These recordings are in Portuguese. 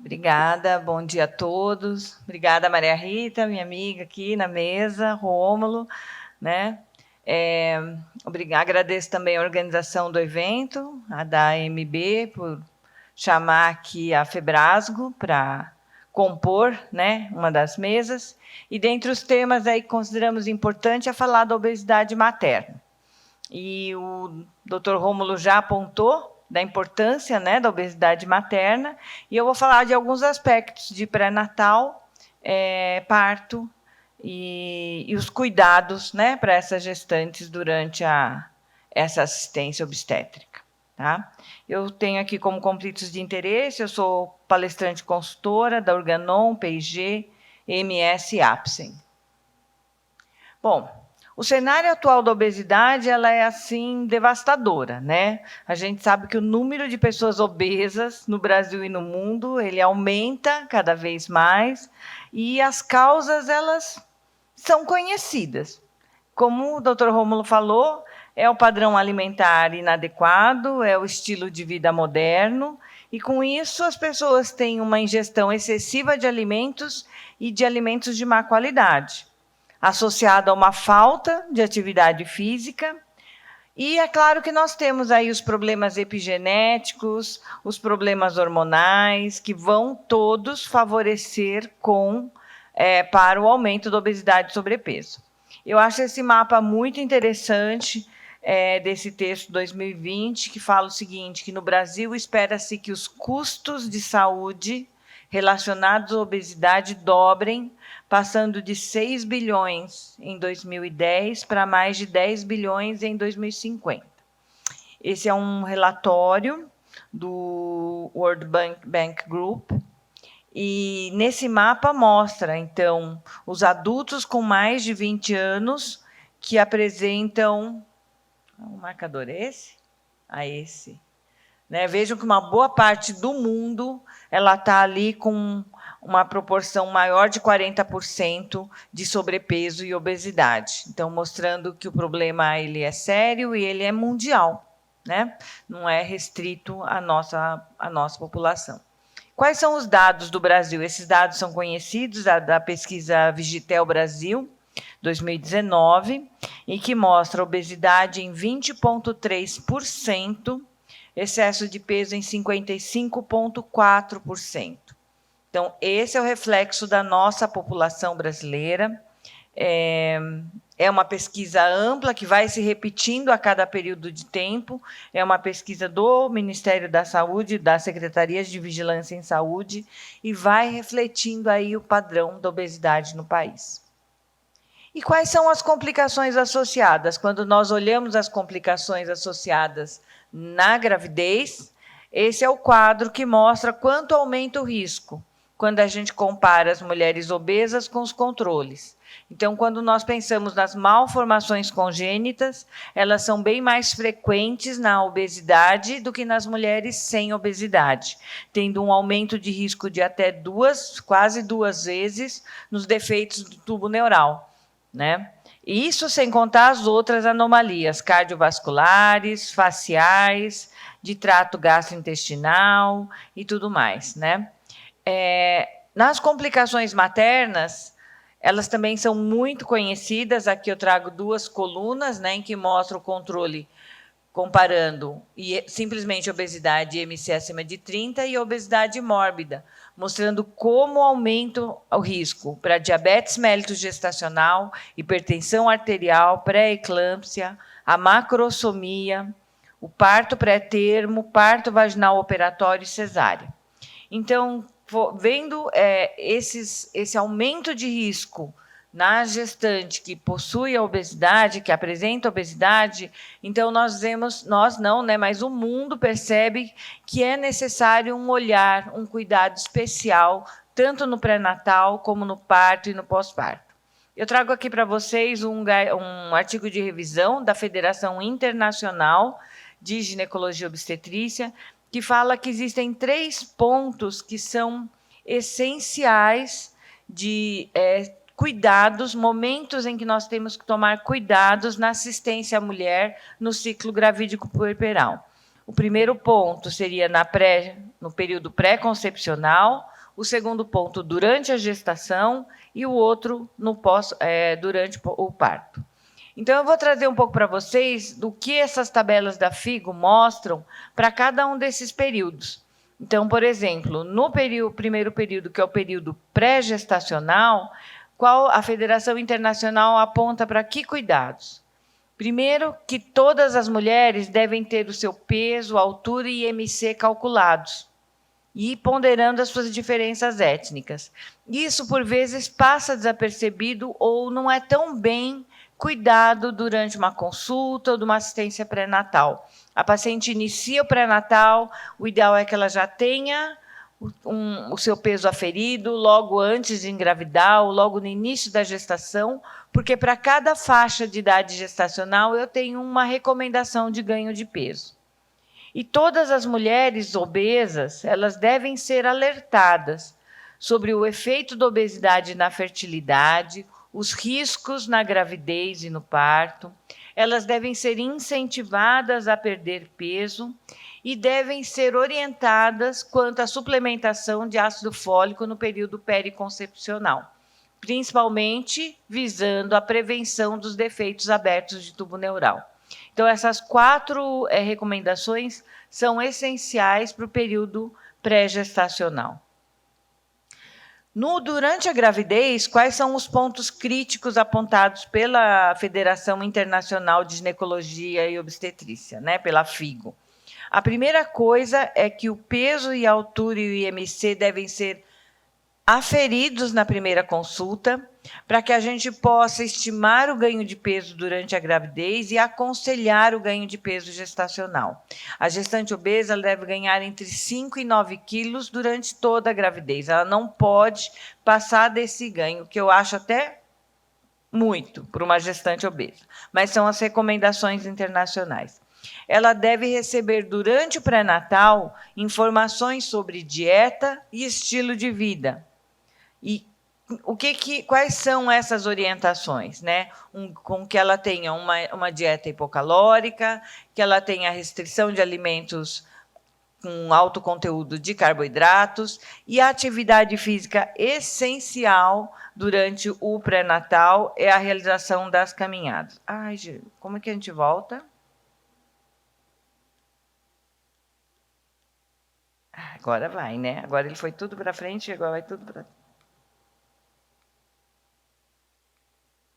Obrigada, bom dia a todos. Obrigada, Maria Rita, minha amiga aqui na mesa, Rômulo, né? Agradeço também a organização do evento, a da AMB, por chamar aqui a Febrasgo para compor, né, uma das mesas. E dentre os temas aí que consideramos importante é falar da obesidade materna. E o Dr. Rômulo já apontou da importância, né, da obesidade materna, e eu vou falar de alguns aspectos de pré-natal, parto e os cuidados, né, para essas gestantes durante essa assistência obstétrica. Tá? Eu tenho aqui como conflitos de interesse, eu sou palestrante consultora da Organon, P&G, MS e Apsen. Bom, o cenário atual da obesidade, ela é assim devastadora, né? A gente sabe que o número de pessoas obesas no Brasil e no mundo, ele aumenta cada vez mais, e as causas, elas são conhecidas. Como o Dr. Rômulo falou, é o padrão alimentar inadequado, é o estilo de vida moderno, e com isso as pessoas têm uma ingestão excessiva de alimentos e de alimentos de má qualidade, associada a uma falta de atividade física. E é claro que nós temos aí os problemas epigenéticos, os problemas hormonais, que vão todos favorecer para o aumento da obesidade e sobrepeso. Eu acho esse mapa muito interessante, desse texto 2020, que fala o seguinte, que no Brasil espera-se que os custos de saúde relacionados à obesidade dobrem, passando de 6 bilhões em 2010 para mais de 10 bilhões em 2050. Esse é um relatório do World Bank Group, e nesse mapa mostra, então, os adultos com mais de 20 anos que apresentam... O marcador é esse? Esse. Né? Vejam que uma boa parte do mundo ela está ali com uma proporção maior de 40% de sobrepeso e obesidade. Então, mostrando que o problema ele é sério e ele é mundial, né? Não é restrito à nossa população. Quais são os dados do Brasil? Esses dados são conhecidos, da pesquisa Vigitel Brasil, 2019, e que mostra obesidade em 20,3%, excesso de peso em 55,4%. Então, esse é o reflexo da nossa população brasileira. É uma pesquisa ampla que vai se repetindo a cada período de tempo. É uma pesquisa do Ministério da Saúde, das Secretarias de Vigilância em Saúde, e vai refletindo aí o padrão da obesidade no país. E quais são as complicações associadas? Quando nós olhamos as complicações associadas na gravidez, esse é o quadro que mostra quanto aumenta o risco quando a gente compara as mulheres obesas com os controles. Então, quando nós pensamos nas malformações congênitas, elas são bem mais frequentes na obesidade do que nas mulheres sem obesidade, tendo um aumento de risco de até quase duas vezes nos defeitos do tubo neural, né? Isso sem contar as outras anomalias cardiovasculares, faciais, de trato gastrointestinal e tudo mais, né? Nas complicações maternas, elas também são muito conhecidas. Aqui eu trago duas colunas, né, em que mostra o controle comparando simplesmente obesidade IMC acima de 30 e obesidade mórbida, mostrando como aumenta o risco para diabetes mellitus gestacional, hipertensão arterial, pré-eclâmpsia, a macrosomia, o parto pré-termo, parto vaginal operatório e cesárea. Então, vendo esse aumento de risco na gestante que possui a obesidade, que apresenta obesidade, então nós não, né, mas o mundo percebe que é necessário um olhar, um cuidado especial, tanto no pré-natal como no parto e no pós-parto. Eu trago aqui para vocês um artigo de revisão da Federação Internacional de Ginecologia e Obstetrícia, que fala que existem 3 pontos que são essenciais de cuidados, momentos em que nós temos que tomar cuidados na assistência à mulher no ciclo gravídico puerperal. O primeiro ponto seria no período pré-concepcional, o segundo ponto durante a gestação e o outro durante o parto. Então, eu vou trazer um pouco para vocês do que essas tabelas da FIGO mostram para cada um desses períodos. Então, por exemplo, no primeiro período, que é o período pré-gestacional, qual a Federação Internacional aponta para que cuidados? Primeiro, que todas as mulheres devem ter o seu peso, altura e IMC calculados, e ponderando as suas diferenças étnicas. Isso, por vezes, passa desapercebido ou não é tão bem cuidado durante uma consulta ou de uma assistência pré-natal. A paciente inicia o pré-natal, o ideal é que ela já tenha o seu peso aferido logo antes de engravidar ou logo no início da gestação, porque para cada faixa de idade gestacional eu tenho uma recomendação de ganho de peso. E todas as mulheres obesas, elas devem ser alertadas sobre o efeito da obesidade na fertilidade, os riscos na gravidez e no parto. Elas devem ser incentivadas a perder peso e devem ser orientadas quanto à suplementação de ácido fólico no período periconcepcional, principalmente visando a prevenção dos defeitos abertos de tubo neural. Então, essas 4 recomendações são essenciais para o período pré-gestacional. Durante a gravidez, quais são os pontos críticos apontados pela Federação Internacional de Ginecologia e Obstetrícia, né, pela FIGO? A primeira coisa é que o peso e a altura e o IMC devem ser aferidos na primeira consulta, para que a gente possa estimar o ganho de peso durante a gravidez e aconselhar o ganho de peso gestacional. A gestante obesa deve ganhar entre 5 e 9 quilos durante toda a gravidez. Ela não pode passar desse ganho, que eu acho até muito para uma gestante obesa, mas são as recomendações internacionais. Ela deve receber durante o pré-natal informações sobre dieta e estilo de vida. E quais são essas orientações, né? Com que ela tenha uma dieta hipocalórica, que ela tenha restrição de alimentos com alto conteúdo de carboidratos e a atividade física essencial durante o pré-natal é a realização das caminhadas. Ai, como é que a gente volta? Agora vai, né? Agora ele foi tudo para frente, agora vai tudo para...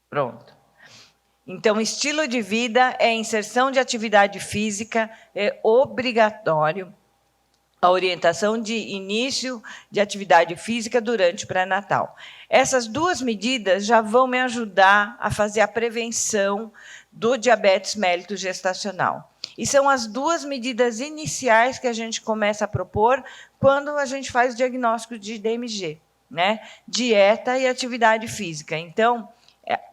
Pronto. Então, estilo de vida é inserção de atividade física, é obrigatório a orientação de início de atividade física durante o pré-natal. Essas 2 medidas já vão me ajudar a fazer a prevenção do diabetes mellitus gestacional. E são as 2 medidas iniciais que a gente começa a propor quando a gente faz o diagnóstico de DMG, né? Dieta e atividade física. Então,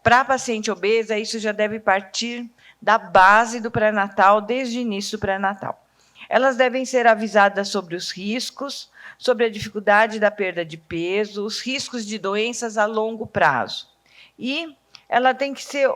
para a paciente obesa, isso já deve partir da base do pré-natal, desde o início do pré-natal. Elas devem ser avisadas sobre os riscos, sobre a dificuldade da perda de peso, os riscos de doenças a longo prazo. E ela tem que ser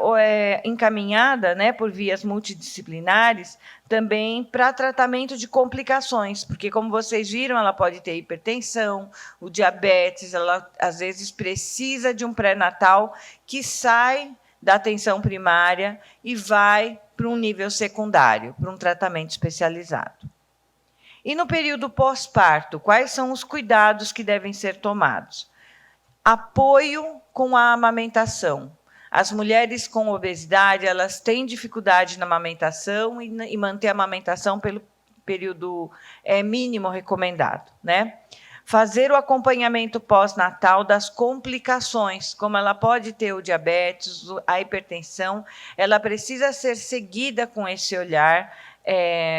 encaminhada, né, por vias multidisciplinares também para tratamento de complicações, porque, como vocês viram, ela pode ter hipertensão, o diabetes, ela às vezes precisa de um pré-natal que sai da atenção primária e vai para um nível secundário, para um tratamento especializado. E no período pós-parto, quais são os cuidados que devem ser tomados? Apoio com a amamentação. As mulheres com obesidade, elas têm dificuldade na amamentação e manter a amamentação pelo período mínimo recomendado, né? Fazer o acompanhamento pós-natal das complicações, como ela pode ter o diabetes, a hipertensão, ela precisa ser seguida com esse olhar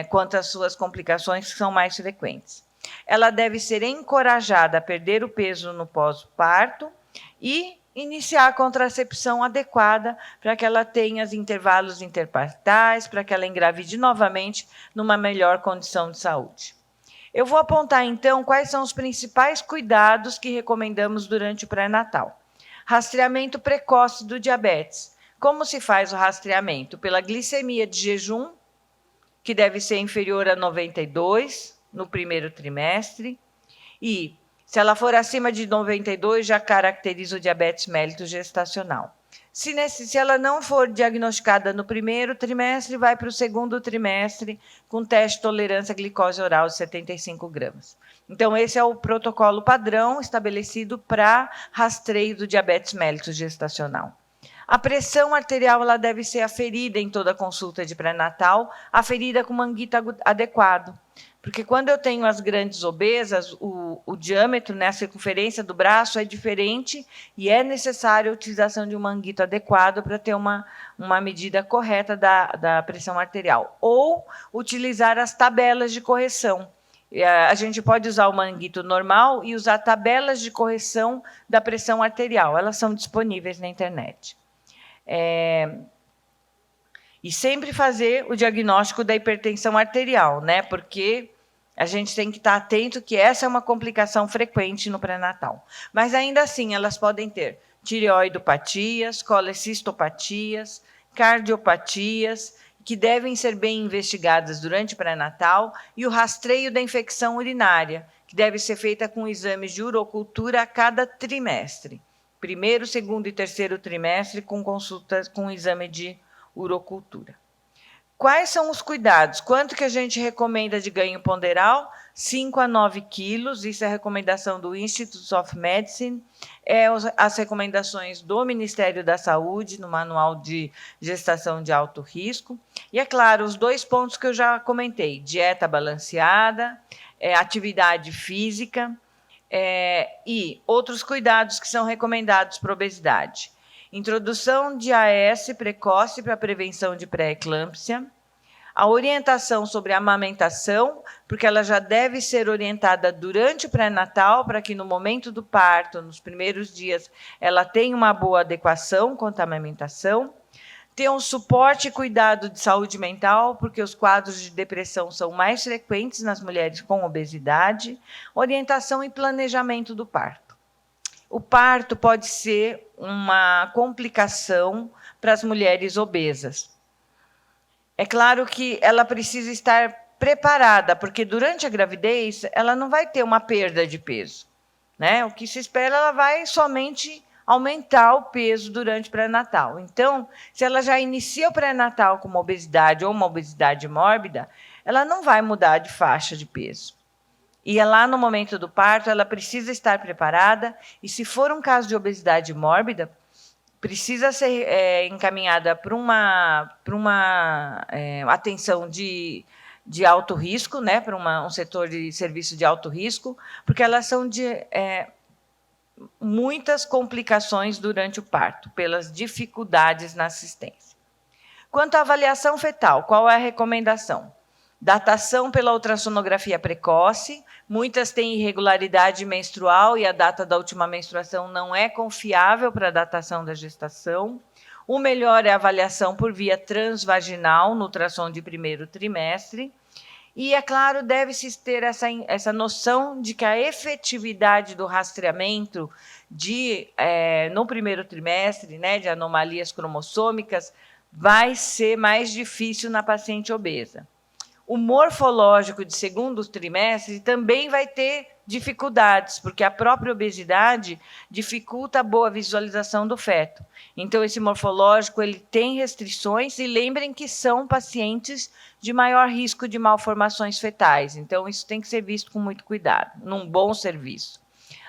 quanto às suas complicações que são mais frequentes. Ela deve ser encorajada a perder o peso no pós-parto e iniciar a contracepção adequada para que ela tenha os intervalos interpartais, para que ela engravide novamente numa melhor condição de saúde. Eu vou apontar, então, quais são os principais cuidados que recomendamos durante o pré-natal. Rastreamento precoce do diabetes. Como se faz o rastreamento? Pela glicemia de jejum, que deve ser inferior a 92 no primeiro trimestre, e Se ela for acima de 92, já caracteriza o diabetes mellitus gestacional. Se ela não for diagnosticada no primeiro trimestre, vai para o segundo trimestre com teste de tolerância à glicose oral de 75 gramas. Então, esse é o protocolo padrão estabelecido para rastreio do diabetes mellitus gestacional. A pressão arterial ela deve ser aferida em toda consulta de pré-natal, aferida com manguito adequado. Porque quando eu tenho as grandes obesas, o diâmetro, né, a circunferência do braço é diferente e é necessária a utilização de um manguito adequado para ter uma medida correta da pressão arterial. Ou utilizar as tabelas de correção. A gente pode usar o manguito normal e usar tabelas de correção da pressão arterial. Elas são disponíveis na internet. E sempre fazer o diagnóstico da hipertensão arterial, né? Porque a gente tem que estar atento que essa é uma complicação frequente no pré-natal. Mas ainda assim, elas podem ter tireoidopatias, colecistopatias, cardiopatias, que devem ser bem investigadas durante o pré-natal, e o rastreio da infecção urinária, que deve ser feita com exames de urocultura a cada trimestre. Primeiro, segundo e terceiro trimestre, com consultas com exame de urocultura. Quais são os cuidados? Quanto que a gente recomenda de ganho ponderal? 5 a 9 quilos, isso é a recomendação do Institute of Medicine, as recomendações do Ministério da Saúde, no Manual de Gestação de Alto Risco. E, é claro, os 2 pontos que eu já comentei, dieta balanceada, atividade física, e outros cuidados que são recomendados para obesidade. Introdução de AS precoce para prevenção de pré-eclâmpsia, a orientação sobre a amamentação, porque ela já deve ser orientada durante o pré-natal, para que no momento do parto, nos primeiros dias, ela tenha uma boa adequação quanto à amamentação. Ter um suporte e cuidado de saúde mental, porque os quadros de depressão são mais frequentes nas mulheres com obesidade. Orientação e planejamento do parto. O parto pode ser uma complicação para as mulheres obesas. É claro que ela precisa estar preparada, porque durante a gravidez ela não vai ter uma perda de peso, né? O que se espera, ela vai somente aumentar o peso durante o pré-natal. Então, se ela já inicia o pré-natal com uma obesidade ou uma obesidade mórbida, ela não vai mudar de faixa de peso. E lá no momento do parto, ela precisa estar preparada, e se for um caso de obesidade mórbida, precisa ser encaminhada para uma atenção de alto risco, né, para um setor de serviço de alto risco, porque elas são de muitas complicações durante o parto, pelas dificuldades na assistência. Quanto à avaliação fetal, qual é a recomendação? Datação pela ultrassonografia precoce. Muitas têm irregularidade menstrual e a data da última menstruação não é confiável para a datação da gestação. O melhor é a avaliação por via transvaginal no ultrassom de primeiro trimestre. E, é claro, deve-se ter essa noção de que a efetividade do rastreamento no primeiro trimestre, né, de anomalias cromossômicas, vai ser mais difícil na paciente obesa. O morfológico de segundo trimestre também vai ter dificuldades, porque a própria obesidade dificulta a boa visualização do feto. Então, esse morfológico ele tem restrições, e lembrem que são pacientes de maior risco de malformações fetais. Então, isso tem que ser visto com muito cuidado, num bom serviço.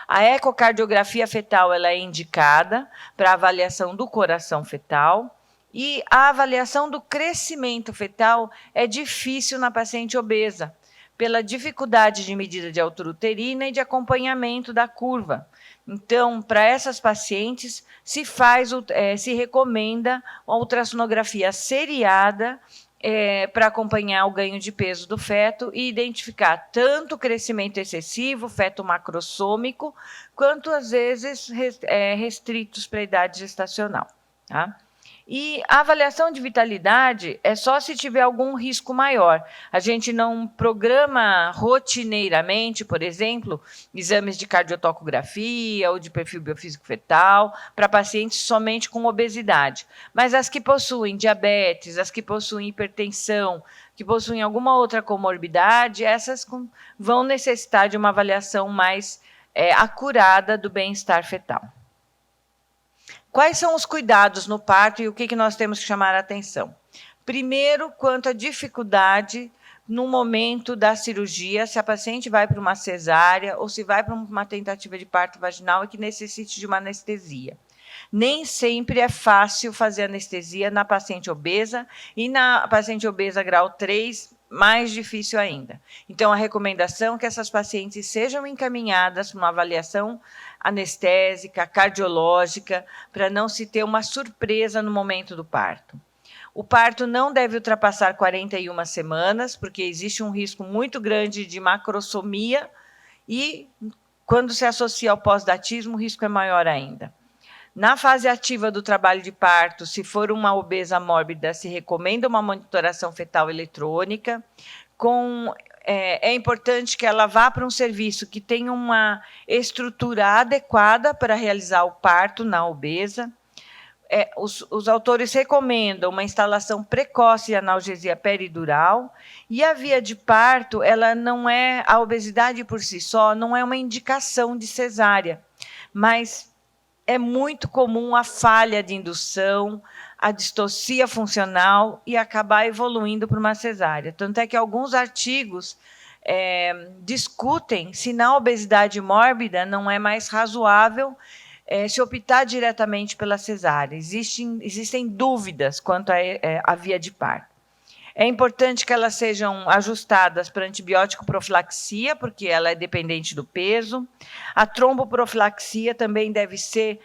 A ecocardiografia fetal ela é indicada para avaliação do coração fetal. E a avaliação do crescimento fetal é difícil na paciente obesa, pela dificuldade de medida de altura uterina e de acompanhamento da curva. Então, para essas pacientes, se recomenda a ultrassonografia seriada para acompanhar o ganho de peso do feto e identificar tanto o crescimento excessivo, feto macrossômico, quanto, às vezes, restritos para a idade gestacional. Tá? E a avaliação de vitalidade é só se tiver algum risco maior. A gente não programa rotineiramente, por exemplo, exames de cardiotocografia ou de perfil biofísico fetal para pacientes somente com obesidade. Mas as que possuem diabetes, as que possuem hipertensão, que possuem alguma outra comorbidade, essas vão necessitar de uma avaliação mais acurada do bem-estar fetal. Quais são os cuidados no parto e o que nós temos que chamar a atenção? Primeiro, quanto à dificuldade no momento da cirurgia, se a paciente vai para uma cesárea ou se vai para uma tentativa de parto vaginal e que necessite de uma anestesia. Nem sempre é fácil fazer anestesia na paciente obesa e na paciente obesa grau 3, mais difícil ainda. Então, a recomendação é que essas pacientes sejam encaminhadas para uma avaliação anestésica, cardiológica, para não se ter uma surpresa no momento do parto. O parto não deve ultrapassar 41 semanas, porque existe um risco muito grande de macrosomia e, quando se associa ao pós-datismo, o risco é maior ainda. Na fase ativa do trabalho de parto, se for uma obesa mórbida, se recomenda uma monitoração fetal eletrônica. É importante que ela vá para um serviço que tenha uma estrutura adequada para realizar o parto na obesa. Os autores recomendam uma instalação precoce de analgesia peridural, e a via de parto, ela não é, a obesidade por si só não é uma indicação de cesárea, mas é muito comum a falha de indução, a distocia funcional e acabar evoluindo para uma cesárea. Tanto é que alguns artigos discutem se na obesidade mórbida não é mais razoável se optar diretamente pela cesárea. Existem dúvidas quanto à via de parto. É importante que elas sejam ajustadas para antibiótico profilaxia, porque ela é dependente do peso. A tromboprofilaxia também deve ser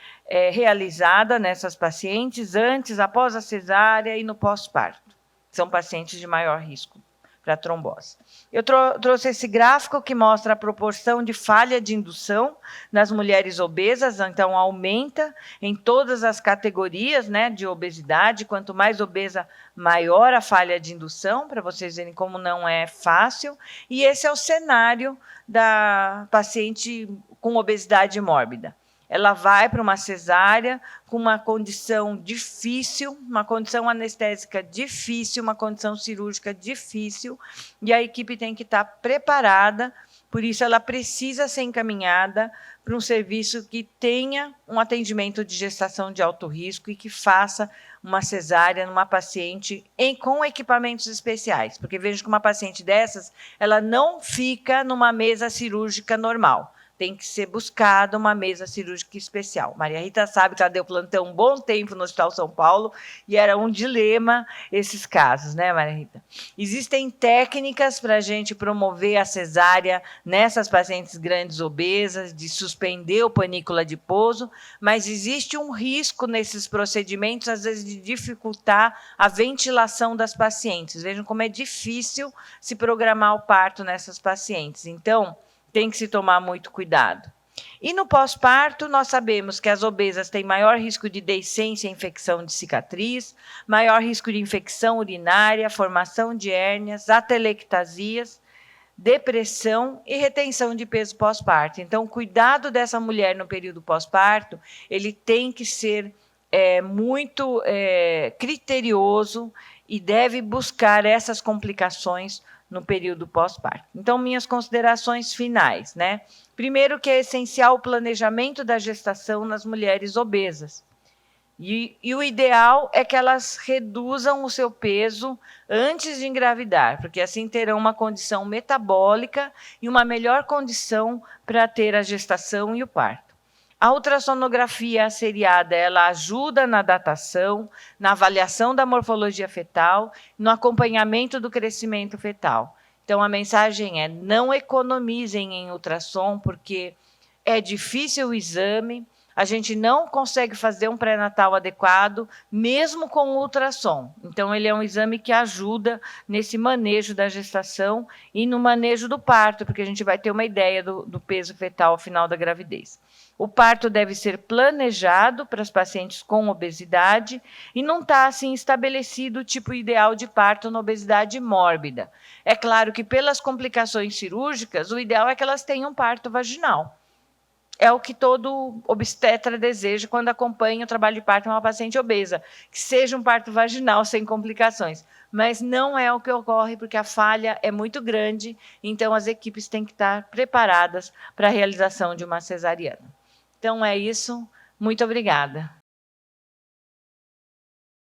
realizada nessas pacientes antes, após a cesárea e no pós-parto. São pacientes de maior risco para trombose. Eu trouxe esse gráfico que mostra a proporção de falha de indução nas mulheres obesas, então aumenta em todas as categorias, né, de obesidade. Quanto mais obesa, maior a falha de indução, para vocês verem como não é fácil. E esse é o cenário da paciente com obesidade mórbida. Ela vai para uma cesárea com uma condição difícil, uma condição anestésica difícil, uma condição cirúrgica difícil, e a equipe tem que estar preparada, por isso ela precisa ser encaminhada para um serviço que tenha um atendimento de gestação de alto risco e que faça uma cesárea numa paciente com equipamentos especiais, porque vejo que uma paciente dessas, ela não fica numa mesa cirúrgica normal. Tem que ser buscada uma mesa cirúrgica especial. Maria Rita sabe que ela deu plantão um bom tempo no Hospital São Paulo e era um dilema esses casos, né, Maria Rita? Existem técnicas para a gente promover a cesárea nessas pacientes grandes obesas, de suspender o panícula adiposo, mas existe um risco nesses procedimentos, às vezes, de dificultar a ventilação das pacientes. Vejam como é difícil se programar o parto nessas pacientes. Então, tem que se tomar muito cuidado. E no pós-parto, nós sabemos que as obesas têm maior risco de deiscência e infecção de cicatriz, maior risco de infecção urinária, formação de hérnias, atelectasias, depressão e retenção de peso pós-parto. Então, o cuidado dessa mulher no período pós-parto, ele tem que ser muito criterioso e deve buscar essas complicações no período pós-parto. Então, minhas considerações finais, né? Primeiro, que é essencial o planejamento da gestação nas mulheres obesas. E o ideal é que elas reduzam o seu peso antes de engravidar, porque assim terão uma condição metabólica e uma melhor condição para ter a gestação e o parto. A ultrassonografia seriada, ela ajuda na datação, na avaliação da morfologia fetal, no acompanhamento do crescimento fetal. Então, a mensagem é: não economizem em ultrassom, porque é difícil o exame, a gente não consegue fazer um pré-natal adequado, mesmo com o ultrassom. Então, ele é um exame que ajuda nesse manejo da gestação e no manejo do parto, porque a gente vai ter uma ideia do peso fetal ao final da gravidez. O parto deve ser planejado para as pacientes com obesidade e não está assim estabelecido o tipo ideal de parto na obesidade mórbida. É claro que pelas complicações cirúrgicas, o ideal é que elas tenham parto vaginal. é o que todo obstetra deseja quando acompanha o trabalho de parto de uma paciente obesa, que seja um parto vaginal sem complicações. Mas não é o que ocorre, porque a falha é muito grande, então as equipes têm que estar preparadas para a realização de uma cesariana. Então é isso, muito obrigada.